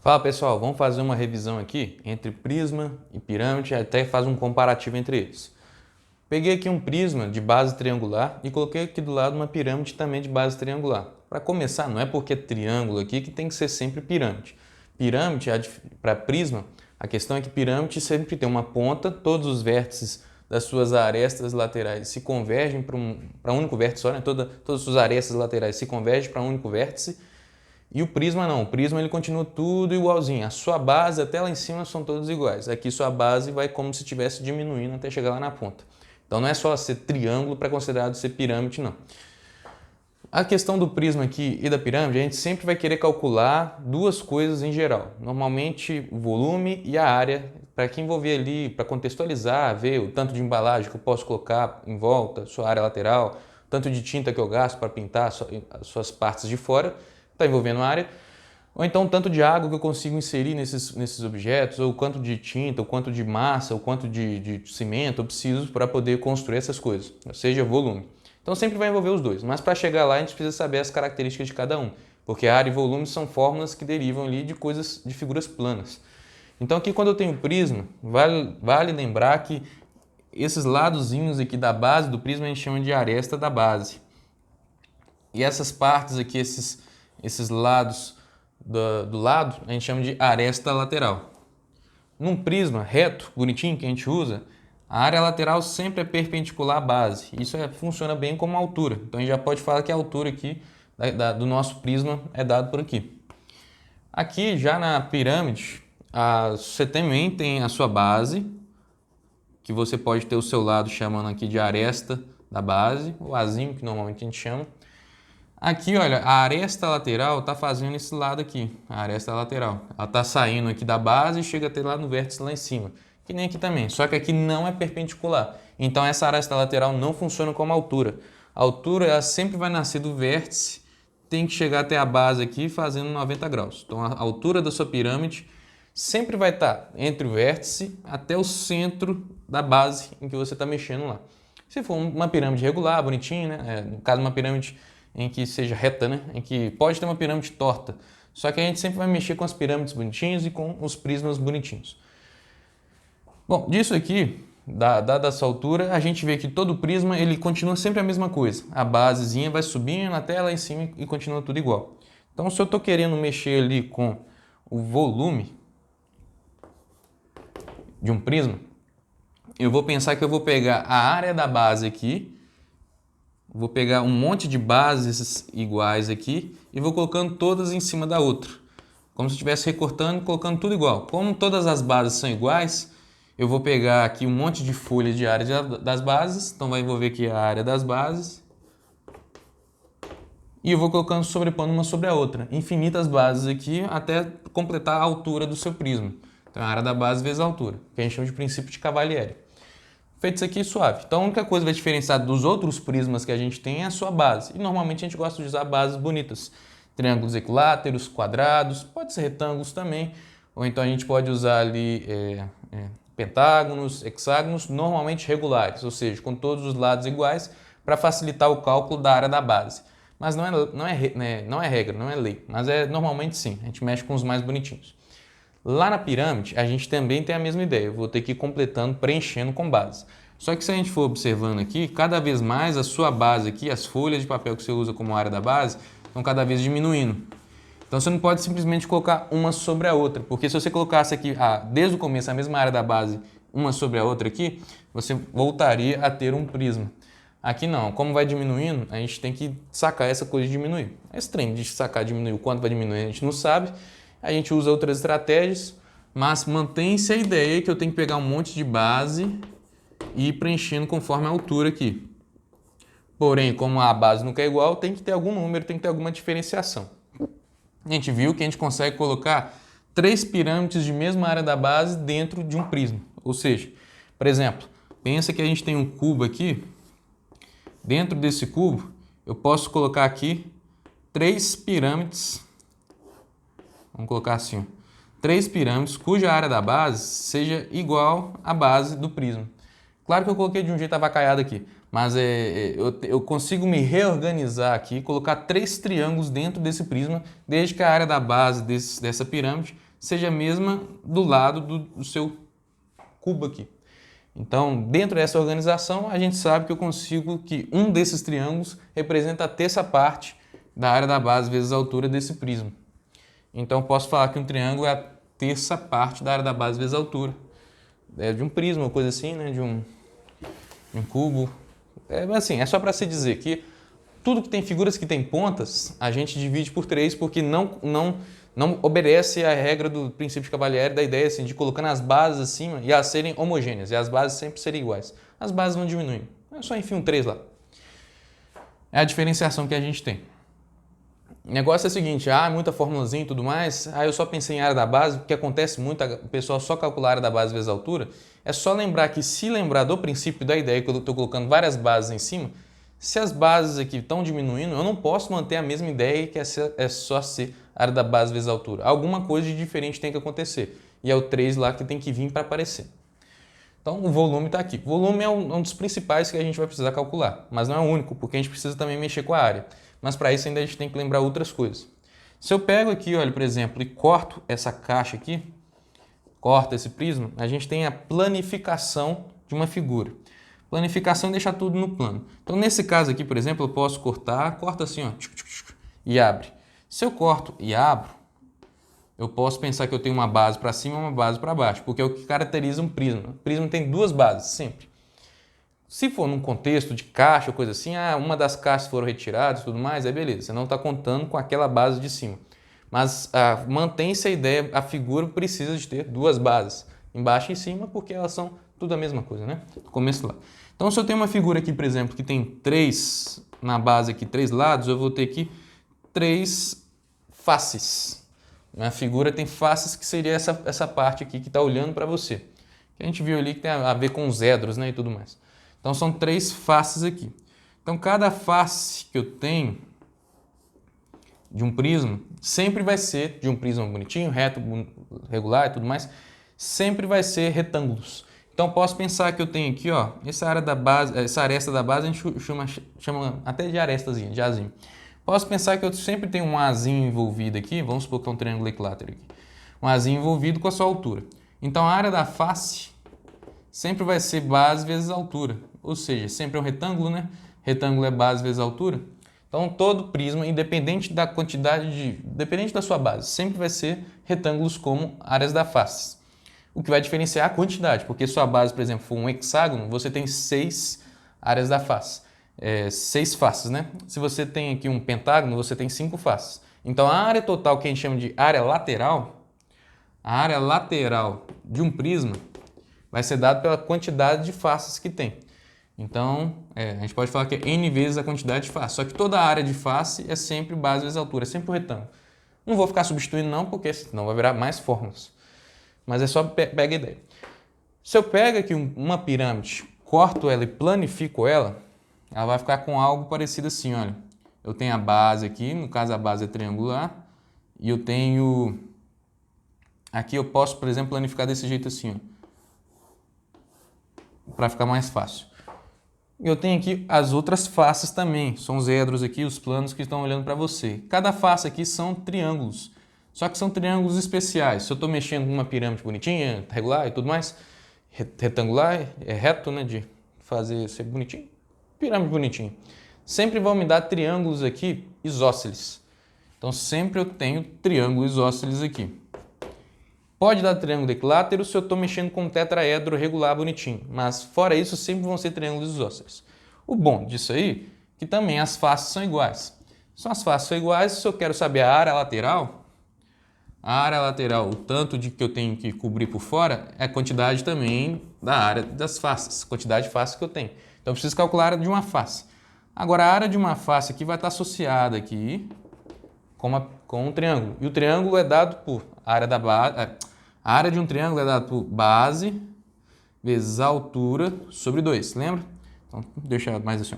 Fala pessoal, vamos fazer uma revisão aqui entre prisma e pirâmide, até faz um comparativo entre eles. Peguei aqui um prisma de base triangular e coloquei aqui do lado uma pirâmide também de base triangular. Para começar, não é porque é triângulo aqui que tem que ser sempre pirâmide. Pirâmide, para prisma, a questão é que pirâmide sempre tem uma ponta, todos os vértices das suas arestas laterais se convergem para um único vértice só, né? Todas as suas arestas laterais se convergem para um único vértice. E o prisma não, o prisma ele continua tudo igualzinho, a sua base até lá em cima são todos iguais. Aqui sua base vai como se estivesse diminuindo até chegar lá na ponta. Então não é só ser triângulo para considerado ser pirâmide, não. A questão do prisma aqui e da pirâmide, a gente sempre vai querer calcular duas coisas em geral. Normalmente o volume e a área, para que envolver ali, para contextualizar, ver o tanto de embalagem que eu posso colocar em volta, sua área lateral, tanto de tinta que eu gasto para pintar as suas partes de fora, está envolvendo a área, ou então o tanto de água que eu consigo inserir nesses objetos, ou o quanto de tinta, o quanto de massa, o quanto de cimento eu preciso para poder construir essas coisas, ou seja, volume. Então sempre vai envolver os dois, mas para chegar lá a gente precisa saber as características de cada um, porque área e volume são fórmulas que derivam ali de coisas, de figuras planas. Então aqui quando eu tenho prisma, vale lembrar que esses ladozinhos aqui da base do prisma a gente chama de aresta da base. E essas partes aqui, esses lados do lado, a gente chama de aresta lateral. Num prisma reto, bonitinho, que a gente usa, a área lateral sempre é perpendicular à base. Isso funciona bem como altura. Então a gente já pode falar que a altura aqui do nosso prisma é dado por aqui. Aqui já na pirâmide, você também tem a sua base, que você pode ter o seu lado chamando aqui de aresta da base, o azinho que normalmente a gente chama. Aqui, olha, a aresta lateral está fazendo esse lado aqui, a aresta lateral. Ela está saindo aqui da base e chega até lá no vértice lá em cima, que nem aqui também, só que aqui não é perpendicular. Então essa aresta lateral não funciona como altura. A altura ela sempre vai nascer do vértice, tem que chegar até a base aqui fazendo 90 graus. Então a altura da sua pirâmide sempre vai estar entre o vértice até o centro da base em que você está mexendo lá. Se for uma pirâmide regular, bonitinha, né? No caso uma pirâmide em que seja reta, né? Em que pode ter uma pirâmide torta. Só que a gente sempre vai mexer com as pirâmides bonitinhas e com os prismas bonitinhos. Bom, disso aqui, dada essa altura, a gente vê que todo prisma ele continua sempre a mesma coisa. A basezinha vai subindo até lá em cima e continua tudo igual. Então, se eu estou querendo mexer ali com o volume de um prisma, eu vou pensar que eu vou pegar a área da base aqui, vou pegar um monte de bases iguais aqui e vou colocando todas em cima da outra. Como se eu estivesse recortando e colocando tudo igual. Como todas as bases são iguais, eu vou pegar aqui um monte de folhas de área das bases. Então vai envolver aqui a área das bases. E eu vou colocando, sobrepondo uma sobre a outra. Infinitas bases aqui até completar a altura do seu prisma. Então a área da base vezes a altura, que a gente chama de princípio de Cavalieri. Feito isso aqui, suave. Então a única coisa que vai diferenciar dos outros prismas que a gente tem é a sua base. E normalmente a gente gosta de usar bases bonitas. Triângulos equiláteros, quadrados, pode ser retângulos também. Ou então a gente pode usar ali pentágonos, hexágonos, normalmente regulares, ou seja, com todos os lados iguais, para facilitar o cálculo da área da base. Mas não é regra, não é lei, mas normalmente sim, a gente mexe com os mais bonitinhos. Lá na pirâmide, a gente também tem a mesma ideia. Eu vou ter que ir completando, preenchendo com base. Só que se a gente for observando aqui, cada vez mais a sua base aqui, as folhas de papel que você usa como área da base, estão cada vez diminuindo. Então você não pode simplesmente colocar uma sobre a outra, porque se você colocasse aqui, desde o começo, a mesma área da base, uma sobre a outra aqui, você voltaria a ter um prisma. Aqui não, como vai diminuindo, a gente tem que sacar essa coisa de diminuir. Esse trem de sacar, diminuir, o quanto vai diminuir, a gente não sabe. A gente usa outras estratégias, mas mantém-se a ideia que eu tenho que pegar um monte de base e ir preenchendo conforme a altura aqui. Porém, como a base nunca é igual, tem que ter algum número, tem que ter alguma diferenciação. A gente viu que a gente consegue colocar 3 pirâmides de mesma área da base dentro de um prisma. Ou seja, por exemplo, pensa que a gente tem um cubo aqui. Dentro desse cubo, eu posso colocar aqui 3 pirâmides. Vamos colocar assim, 3 pirâmides cuja área da base seja igual à base do prisma. Claro que eu coloquei de um jeito avacalhado aqui, mas eu consigo me reorganizar aqui, colocar 3 triângulos dentro desse prisma, desde que a área da base dessa pirâmide seja a mesma do lado do seu cubo aqui. Então, dentro dessa organização, a gente sabe que eu consigo que um desses triângulos representa a terça parte da área da base vezes a altura desse prisma. Então, eu posso falar que um triângulo é a terça parte da área da base vezes a altura. De um prisma, ou coisa assim, né? De um cubo. Assim, é só para se dizer que tudo que tem figuras que tem pontas, a gente divide por 3, porque não obedece à regra do princípio de Cavalieri, da ideia assim, de colocando as bases acima e elas serem homogêneas, e as bases sempre serem iguais. As bases vão diminuindo. É só enfim um 3 lá. É a diferenciação que a gente tem. O negócio é o seguinte, muita formulazinha e tudo mais, eu só pensei em área da base, porque acontece muito, o pessoal só calcula a área da base vezes a altura. É só lembrar que, se lembrar do princípio da ideia, que eu estou colocando várias bases em cima, se as bases aqui estão diminuindo, eu não posso manter a mesma ideia que é só ser a área da base vezes a altura. Alguma coisa de diferente tem que acontecer, e é o 3 lá que tem que vir para aparecer. Então o volume está aqui. O volume é um dos principais que a gente vai precisar calcular, mas não é o único, porque a gente precisa também mexer com a área. Mas para isso ainda a gente tem que lembrar outras coisas. Se eu pego aqui, olha, por exemplo, e corto essa caixa aqui, corto esse prisma, a gente tem a planificação de uma figura. Planificação é deixar tudo no plano. Então nesse caso aqui, por exemplo, eu posso cortar, corto assim, ó, e abre. Se eu corto e abro, eu posso pensar que eu tenho uma base para cima e uma base para baixo, porque é o que caracteriza um prisma. O prisma tem 2 bases, sempre. Se for num contexto de caixa ou coisa assim, uma das caixas foram retiradas e tudo mais, aí beleza, você não está contando com aquela base de cima. Mas mantém-se a ideia, a figura precisa de ter 2 bases, embaixo e em cima, porque elas são tudo a mesma coisa, né? Do começo lá. Então, se eu tenho uma figura aqui, por exemplo, que tem 3 na base aqui, 3 lados, eu vou ter aqui 3 faces. A figura tem faces, que seria essa parte aqui que está olhando para você. Que a gente viu ali que tem a ver com os edros, né, e tudo mais. Então são 3 faces aqui. Então cada face que eu tenho de um prisma sempre vai ser de um prisma bonitinho, reto, regular e tudo mais, sempre vai ser retângulos. Então posso pensar que eu tenho aqui, ó, essa área da base, essa aresta da base a gente chama até de arestazinha, de azinho. Posso pensar que eu sempre tenho um azinho envolvido aqui, vamos supor que é um triângulo equilátero aqui. Um azinho envolvido com a sua altura. Então a área da face sempre vai ser base vezes altura. Ou seja, sempre é um retângulo, né? Retângulo é base vezes altura. Então, todo prisma, independente da quantidade independente da sua base, sempre vai ser retângulos como áreas da face. O que vai diferenciar a quantidade, porque sua base, por exemplo, for um hexágono, você tem 6 áreas da face. 6 faces, né? Se você tem aqui um pentágono, você tem 5 faces. Então, a área total, que a gente chama de área lateral, a área lateral de um prisma vai ser dada pela quantidade de faces que tem. Então, a gente pode falar que é n vezes a quantidade de face. Só que toda a área de face é sempre base vezes altura, é sempre um retângulo. Não vou ficar substituindo não, porque senão vai virar mais fórmulas. Mas é só pega a ideia. Se eu pego aqui uma pirâmide, corto ela e planifico ela, ela vai ficar com algo parecido assim, olha. Eu tenho a base aqui, no caso a base é triangular, e eu tenho... Aqui eu posso, por exemplo, planificar desse jeito assim, ó, para ficar mais fácil. Eu tenho aqui as outras faces também, são os edros aqui, os planos que estão olhando para você. Cada face aqui são triângulos, só que são triângulos especiais. Se eu estou mexendo numa pirâmide bonitinha, regular e tudo mais, retangular, é reto, né, de fazer ser bonitinho, pirâmide bonitinha. Sempre vão me dar triângulos aqui isósceles. Então sempre eu tenho triângulo isósceles aqui. Pode dar triângulo equilátero se eu estou mexendo com um tetraedro regular bonitinho, mas fora isso sempre vão ser triângulos isósceles. O bom disso aí é que também as faces são iguais. Se as faces são iguais, se eu quero saber a área lateral, o tanto de que eu tenho que cobrir por fora, é a quantidade também da área das faces, quantidade de faces que eu tenho. Então eu preciso calcular a área de uma face. Agora a área de uma face aqui vai estar associada aqui com um triângulo. E o triângulo é dado por área da base. A área de um triângulo é dada por base vezes a altura sobre 2. Lembra? Então, deixa mais assim.